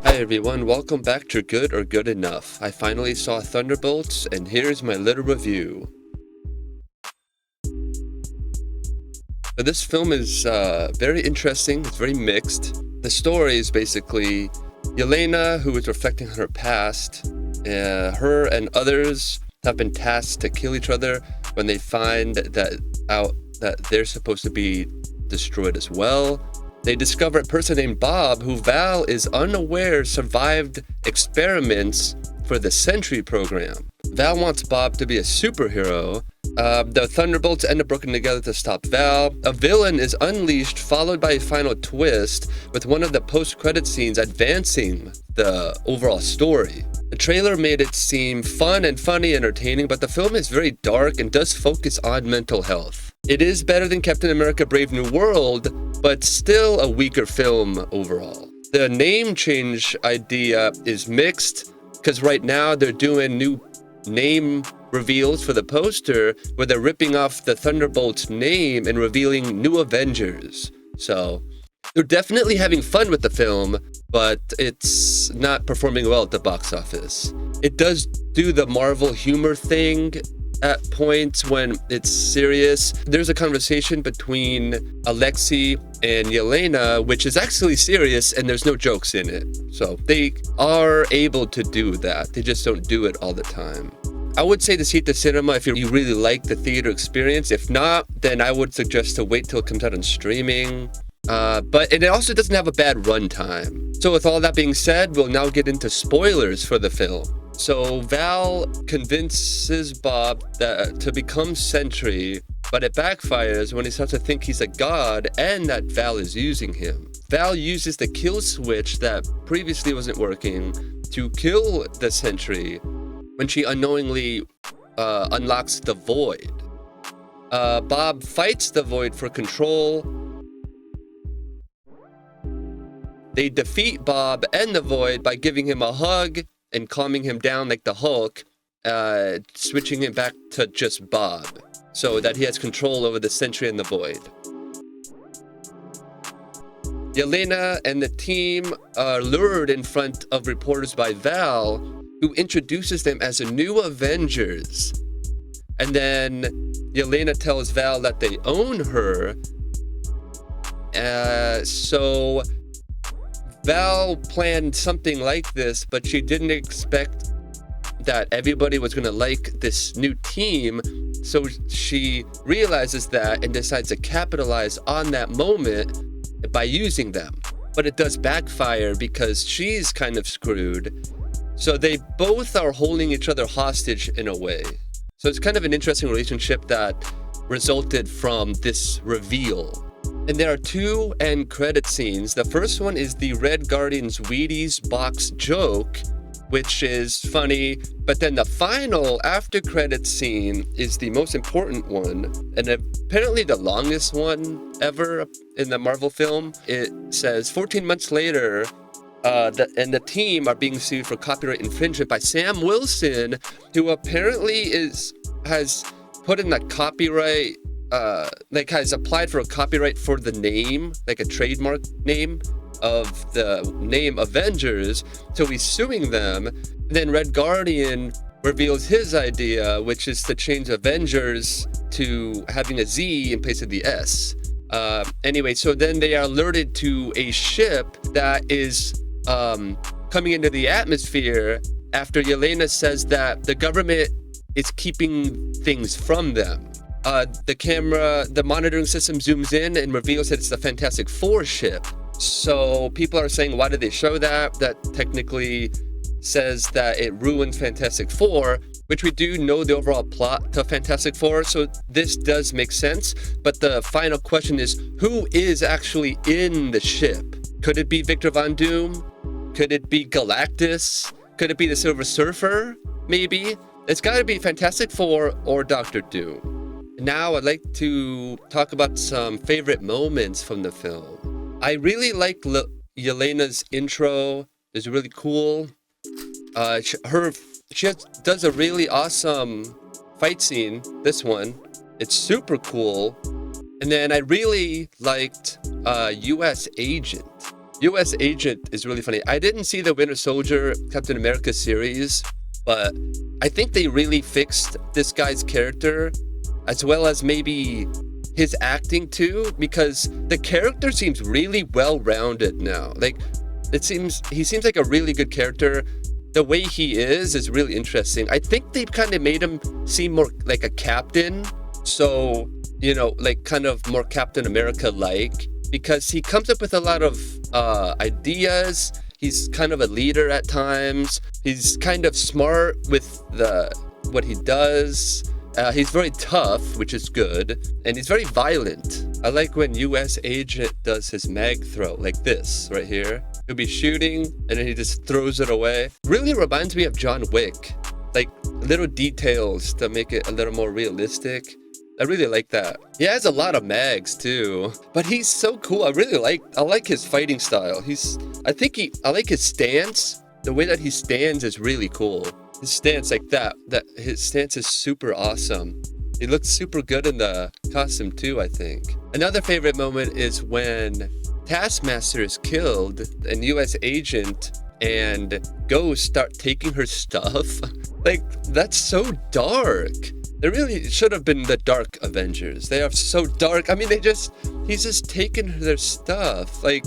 Hi everyone, welcome back to Good or Good Enough. I finally saw Thunderbolts, and here's my little review. So this film is very interesting, it's very mixed. The story is basically Yelena, who is reflecting on her past. Her and others have been tasked to kill each other when they find out that they're supposed to be destroyed as well. They discover a person named Bob, who Val is unaware survived experiments for the Sentry program. Val wants Bob to be a superhero. The Thunderbolts end up working together to stop Val. A villain is unleashed, followed by a final twist, with one of the post-credit scenes advancing the overall story. The trailer made it seem fun and funny, entertaining, but the film is very dark and does focus on mental health. It is better than Captain America: Brave New World, but still a weaker film overall. The name change idea is mixed, because right now they're doing new name reveals for the poster where they're ripping off the Thunderbolts name and revealing New Avengers. So they're definitely having fun with the film, but it's not performing well at the box office. It does do the Marvel humor thing at points when it's serious. There's a conversation between Alexei and Yelena, which is actually serious, and there's no jokes in it. So they are able to do that. They just don't do it all the time. I would say to see it at the cinema if you really like the theater experience. If not, then I would suggest to wait till it comes out on streaming. But it also doesn't have a bad runtime. So with all that being said, we'll now get into spoilers for the film. So Val convinces Bob to become Sentry, but it backfires when he starts to think he's a god and that Val is using him. Val uses the kill switch that previously wasn't working to kill the Sentry when she unknowingly unlocks the Void. Bob fights the Void for control. They defeat Bob and the Void by giving him a hug and calming him down like the Hulk, switching him back to just Bob, so that he has control over the Sentry and the Void. Yelena and the team are lured in front of reporters by Val, who introduces them as a new Avengers. And then Yelena tells Val that they own her. So Val planned something like this, but she didn't expect that everybody was going to like this new team. So she realizes that and decides to capitalize on that moment by using them. But it does backfire because she's kind of screwed. So they both are holding each other hostage in a way. So it's kind of an interesting relationship that resulted from this reveal. And there are two end credit scenes. The first one is the Red Guardian's Wheaties box joke, which is funny. But then the final after credit scene is the most important one, and apparently the longest one ever in the Marvel film. It says 14 months later, the team are being sued for copyright infringement by Sam Wilson, who apparently has put in the copyright, has applied for a copyright for the name, like a trademark name of the name Avengers. So he's suing them. And then Red Guardian reveals his idea, which is to change Avengers to having a Z in place of the S. Anyway, so then they are alerted to a ship that is coming into the atmosphere after Yelena says that the government is keeping things from them. The monitoring system zooms in and reveals that it's the Fantastic Four ship. So people are saying, why did they show that? That technically says that it ruins Fantastic Four, which we do know the overall plot to Fantastic Four, so this does make sense. But the final question is, who is actually in the ship? Could it be Victor Von Doom? Could it be Galactus? Could it be the Silver Surfer? Maybe. It's got to be Fantastic Four or Doctor Doom. Now I'd like to talk about some favorite moments from the film. I really like Yelena's intro. It's really cool. She does a really awesome fight scene. This one, it's super cool. And then I really liked US Agent. US Agent is really funny. I didn't see the Winter Soldier Captain America series, but I think they really fixed this guy's character, as well as maybe his acting too, because the character seems really well-rounded now. Like, he seems like a really good character. The way he is really interesting. I think they've kind of made him seem more like a captain, so, you know, like kind of more Captain America-like, because he comes up with a lot of ideas. He's kind of a leader at times. He's kind of smart with what he does. He's very tough, which is good, and he's very violent. I like when US Agent does his mag throw, like this right here. He'll be shooting, and then he just throws it away. Really reminds me of John Wick, like little details to make it a little more realistic. I really like that. He has a lot of mags too, but he's so cool. I like his fighting style. I like his stance. The way that he stands is really cool. His stance like that his stance is super awesome. He looks super good in the costume too, I think. Another favorite moment is when Taskmaster is killed and US Agent and Ghost start taking her stuff. Like, that's so dark. They really should have been the Dark Avengers. They are so dark. I mean, he's just taking their stuff. Like,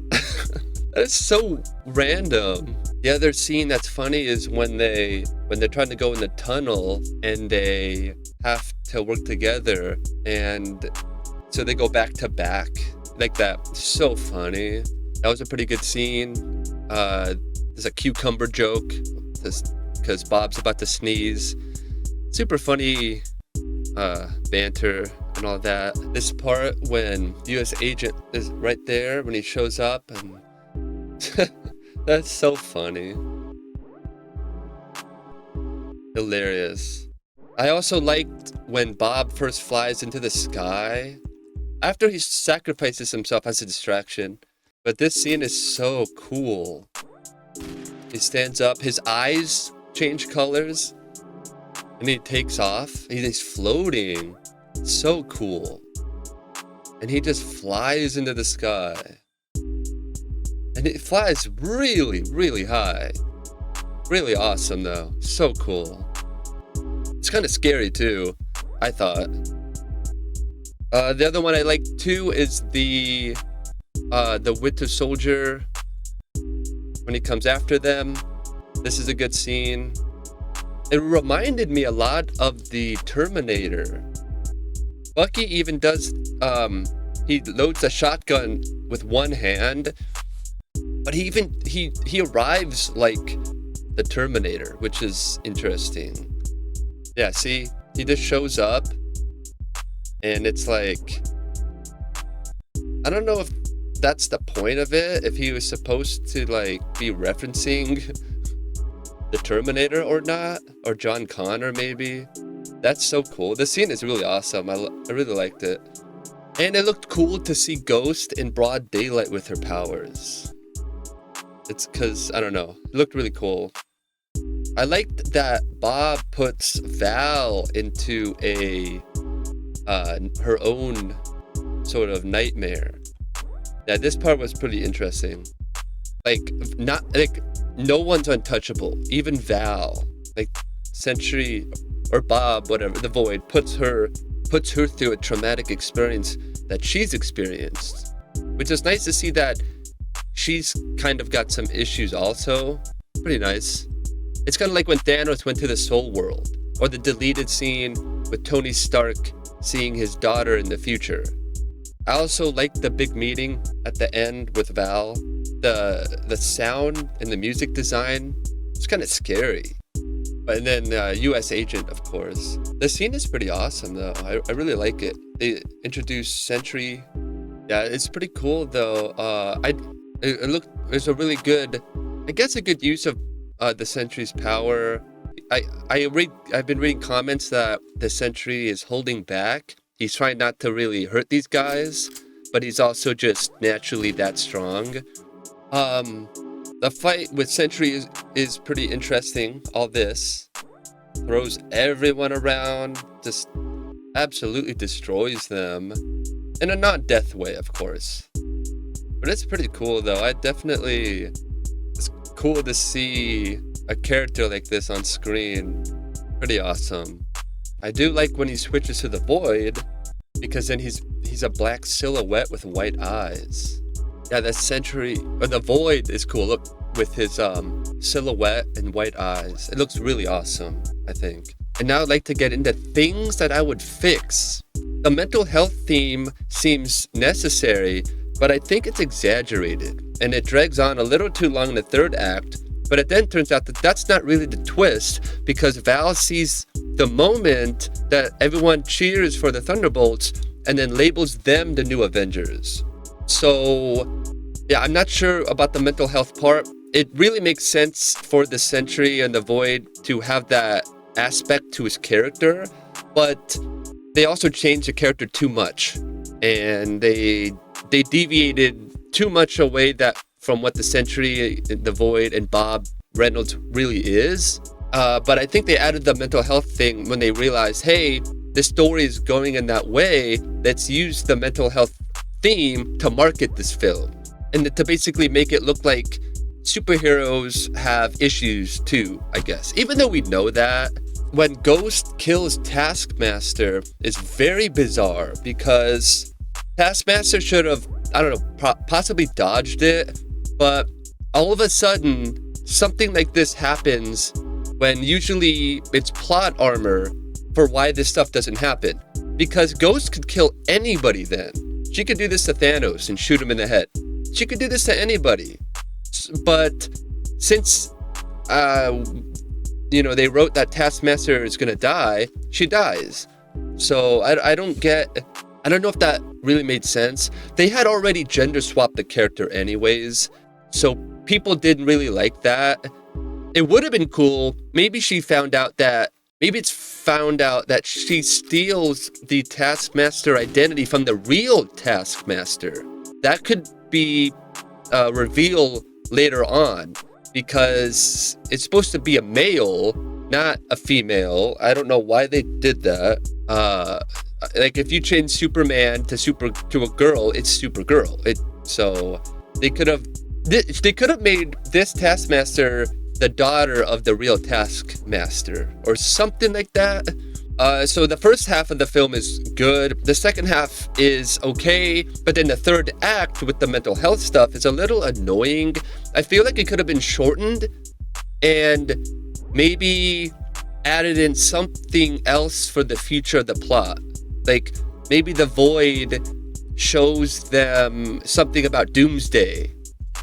that is so random. The other scene that's funny is when they're trying to go in the tunnel and they have to work together, and so they go back to back like that. So funny. That was a pretty good scene. There's a cucumber joke because Bob's about to sneeze. Super funny banter and all that. This part when US Agent is right there when he shows up, and that's so funny. Hilarious. I also liked when Bob first flies into the sky after he sacrifices himself as a distraction. But this scene is so cool. He stands up, his eyes change colors, and he takes off. He's floating. So cool. And he just flies into the sky. And it flies really, really high. Really awesome though. So cool. It's kind of scary too, I thought. The other one I like too is the Winter Soldier when he comes after them. This is a good scene. It reminded me a lot of the Terminator. Bucky even does, he loads a shotgun with one hand, but he arrives like the Terminator, which is interesting. Yeah, see, he just shows up, and it's like, I don't know if that's the point of it, if he was supposed to like be referencing the Terminator or not, or John Connor maybe. That's so cool. The scene is really awesome. I really liked it. And it looked cool to see Ghost in broad daylight with her powers. It's because, I don't know, it looked really cool. I liked that Bob puts Val into her own sort of nightmare. Yeah, this part was pretty interesting. No one's untouchable. Even Val, like Sentry or Bob, whatever, the Void puts her through a traumatic experience that she's experienced, which is nice to see that she's kind of got some issues also. Pretty nice. It's kind of like when Thanos went to the Soul World, or the deleted scene with Tony Stark seeing his daughter in the future. I also liked the big meeting at the end with Val. The sound and the music design, it's kind of scary. And then US Agent, of course. The scene is pretty awesome though. I really like it. They introduced Sentry. Yeah, it's pretty cool though. It's a really good, I guess, a good use of the Sentry's power. I've been reading comments that the Sentry is holding back. He's trying not to really hurt these guys, but he's also just naturally that strong. The fight with Sentry is pretty interesting. All this throws everyone around, just absolutely destroys them. in a non-death way, of course. But it's pretty cool, though. It's cool to see a character like this on screen. Pretty awesome. I do like when he switches to the Void, because then he's a black silhouette with white eyes. Yeah, that Sentry, or the Void is cool. Look, with his silhouette and white eyes. It looks really awesome, I think. And now I'd like to get into things that I would fix. The mental health theme seems necessary, but I think it's exaggerated, and it drags on a little too long in the third act. But it then turns out that that's not really the twist, because Val sees the moment that everyone cheers for the Thunderbolts and then labels them the new Avengers. So yeah, I'm not sure about the mental health part. It really makes sense for the Sentry and the Void to have that aspect to his character, but they also changed the character too much, and they deviated too much away from what the Sentry, the Void, and Bob Reynolds really is. But I think they added the mental health thing when they realized, hey, this story is going in that way. Let's use the mental health theme to market this film, and to basically make it look like superheroes have issues too, I guess. Even though we know that, when Ghost kills Taskmaster is very bizarre, because Taskmaster should have, I don't know, possibly dodged it, but all of a sudden, something like this happens when usually it's plot armor for why this stuff doesn't happen. Because Ghost could kill anybody then. She could do this to Thanos and shoot him in the head. She could do this to anybody. But since, they wrote that Taskmaster is gonna die, she dies. So I don't know if that really made sense. They had already gender swapped the character anyways, so people didn't really like that. It would have been cool. Maybe it's found out that she steals the Taskmaster identity from the real Taskmaster. That could be revealed later on, because it's supposed to be a male, not a female. I don't know why they did that. Like if you change Superman to a girl, it's Supergirl. So they could have made this Taskmaster the daughter of the real Taskmaster or something like that. So the first half of the film is good. The second half is okay, but then the third act with the mental health stuff is a little annoying. I feel like it could have been shortened and maybe added in something else for the future of the plot. Like maybe the Void shows them something about Doomsday,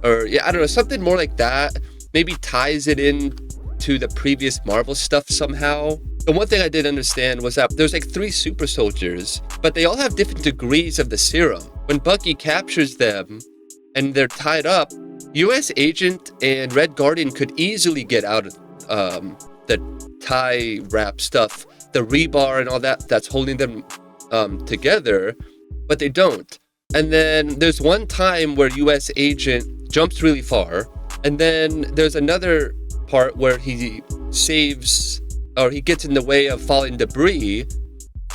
or I don't know, something more like that. Maybe ties it in to the previous Marvel stuff somehow. The one thing I didn't understand was that there's like 3 super soldiers, but they all have different degrees of the serum. When Bucky captures them and they're tied up, US Agent and Red Guardian could easily get out of the tie wrap stuff, the rebar and all that's holding them together, but they don't. And then there's one time where US Agent jumps really far, and then there's another part where he gets in the way of falling debris,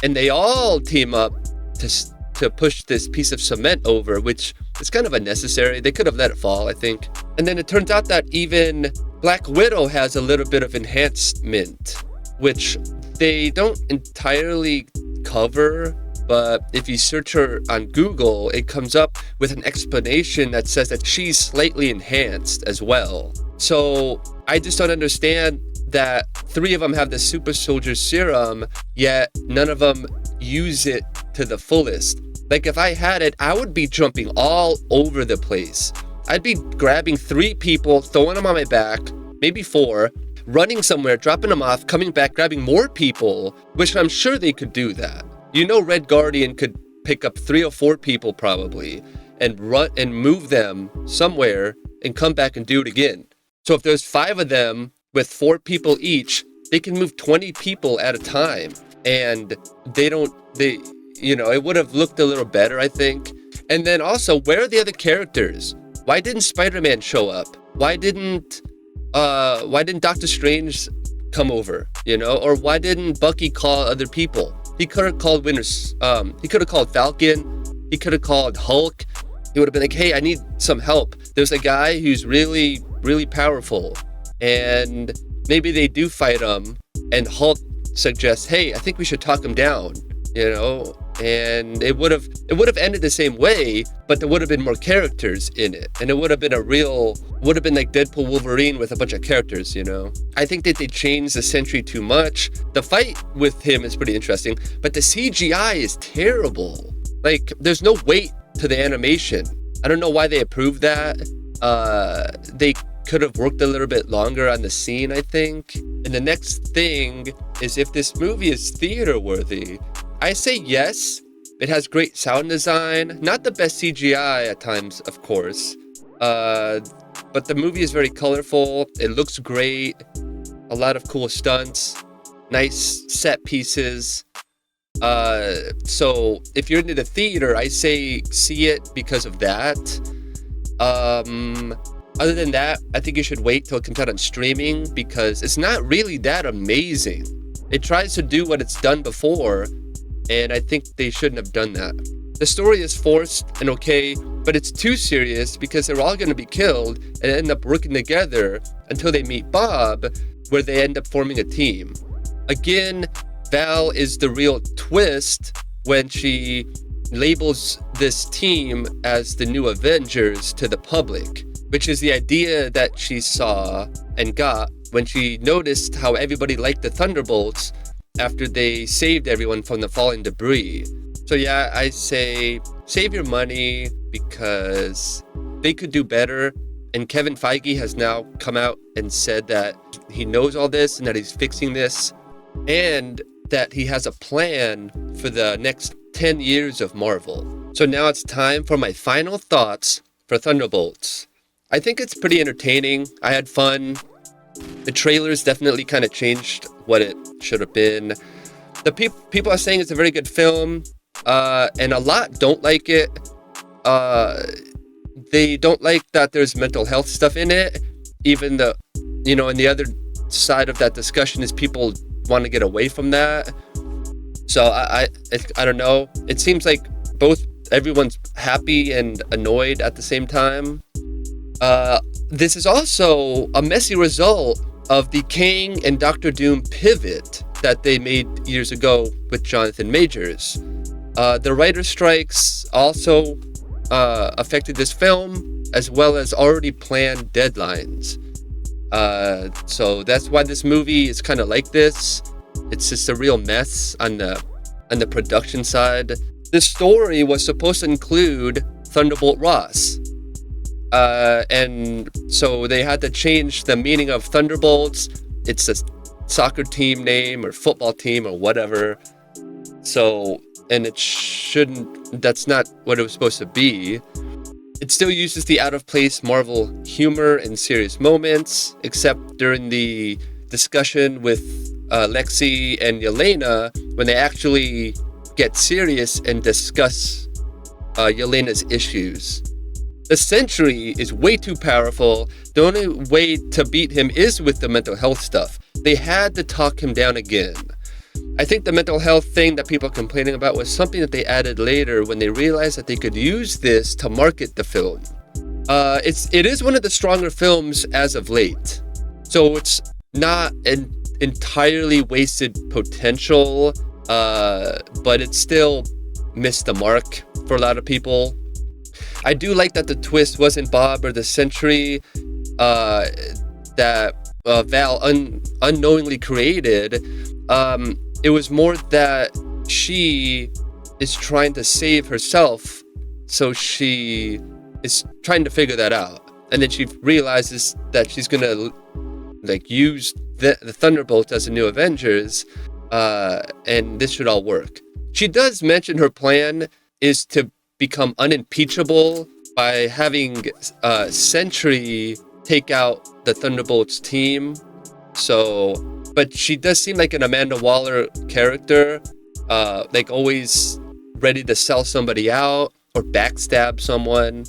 and they all team up to push this piece of cement over, which is kind of unnecessary. They could have let it fall, I think. And then it turns out that even Black Widow has a little bit of enhancement, which they don't entirely cover, but if you search her on Google, it comes up with an explanation that says that she's slightly enhanced as well. So I just don't understand that 3 of them have the super soldier serum, yet none of them use it to the fullest. Like if I had it, I would be jumping all over the place. I'd be grabbing 3 people, throwing them on my back, maybe 4, running somewhere, dropping them off, coming back, grabbing more people, which I'm sure they could do that. Red Guardian could pick up 3 or 4 people probably and run and move them somewhere and come back and do it again. So if there's 5 of them with 4 people each, they can move 20 people at a time, and it would have looked a little better, I think. And then also, where are the other characters? Why didn't Spider-Man show up? Why didn't Doctor Strange come over? Or why didn't Bucky call other people? He could have called he could have called Falcon. He could have called Hulk. He would have been like, hey, I need some help. There's a guy who's really, really powerful. And maybe they do fight him. And Hulk suggests, hey, I think we should talk him down, you know? And it would have ended the same way, but there would have been more characters in it. And it would have been like Deadpool Wolverine with a bunch of characters, you know? I think that they changed the Sentry too much. The fight with him is pretty interesting, but the CGI is terrible. Like, there's no weight to the animation. I don't know why they approved that. They could have worked a little bit longer on the scene, I think. And the next thing is, if this movie is theater worthy, I say yes. It has great sound design, not the best CGI at times, of course. But the movie is very colorful. It looks great. A lot of cool stunts, nice set pieces. So if you're into the theater, I say see it because of that. Other than that, I think you should wait till it comes out on streaming because it's not really that amazing. It tries to do what it's done before, and I think they shouldn't have done that. The story is forced and okay, but it's too serious because they're all going to be killed and end up working together until they meet Bob, where they end up forming a team. Again, Val is the real twist when she labels this team as the new Avengers to the public, which is the idea that she saw and got when she noticed how everybody liked the Thunderbolts after they saved everyone from the falling debris. So yeah, I say save your money because they could do better. And Kevin Feige has now come out and said that he knows all this and that he's fixing this and that he has a plan for the next 10 years of Marvel. So now it's time for my final thoughts for Thunderbolts. I think it's pretty entertaining. I had fun. The trailers definitely kind of changed what it should have been. The people are saying it's a very good film, and a lot don't like it. They don't like that there's mental health stuff in it, even though, you know, and the other side of that discussion is people want to get away from that. So I don't know. It seems like everyone's happy and annoyed at the same time. This is also a messy result of the Kang and Doctor Doom pivot that they made years ago with Jonathan Majors. The writer strikes also affected this film, as well as already planned deadlines. So that's why this movie is kind of like this. It's just a real mess on the production side. The story was supposed to include Thunderbolt Ross. And so they had to change the meaning of Thunderbolts. It's a soccer team name or football team or whatever. So, and that's not what it was supposed to be. It still uses the out-of-place Marvel humor in serious moments, except during the discussion with Lexi and Yelena, when they actually get serious and discuss Yelena's issues. The Sentry is way too powerful. The only way to beat him is with the mental health stuff. They had to talk him down again. I think the mental health thing that people are complaining about was something that they added later when they realized that they could use this to market the film. It is one of the stronger films as of late. So it's not an entirely wasted potential, but it still missed the mark for a lot of people. I do like that the twist wasn't Bob or the Sentry that Val unknowingly created. It was more that she is trying to save herself, so she is trying to figure that out. And then she realizes that she's gonna use the Thunderbolts as the new Avengers, and this should all work. She does mention her plan is to become unimpeachable by having Sentry take out the Thunderbolts team. So, but she does seem like an Amanda Waller character, always ready to sell somebody out or backstab someone.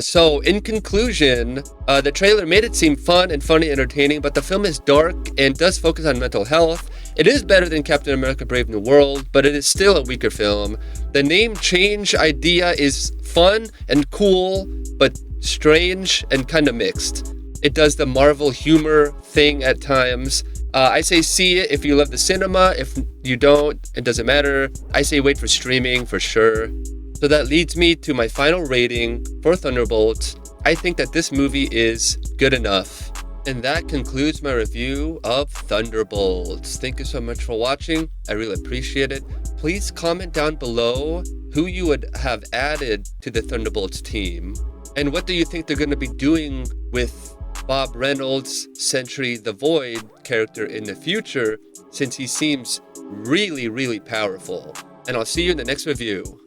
So in conclusion, the trailer made it seem fun and funny, entertaining, but the film is dark and does focus on mental health. It is better than Captain America Brave New World, but it is still a weaker film. The name change idea is fun and cool, but strange and kind of mixed. It does the Marvel humor thing at times. I say see it if you love the cinema. If you don't, it doesn't matter. I say wait for streaming for sure. So that leads me to my final rating for Thunderbolts. I think that this movie is good enough. And that concludes my review of Thunderbolts. Thank you so much for watching. I really appreciate it. Please comment down below who you would have added to the Thunderbolts team. And what do you think they're going to be doing with Bob Reynolds' Sentry the Void character in the future, since he seems really, really powerful. And I'll see you in the next review.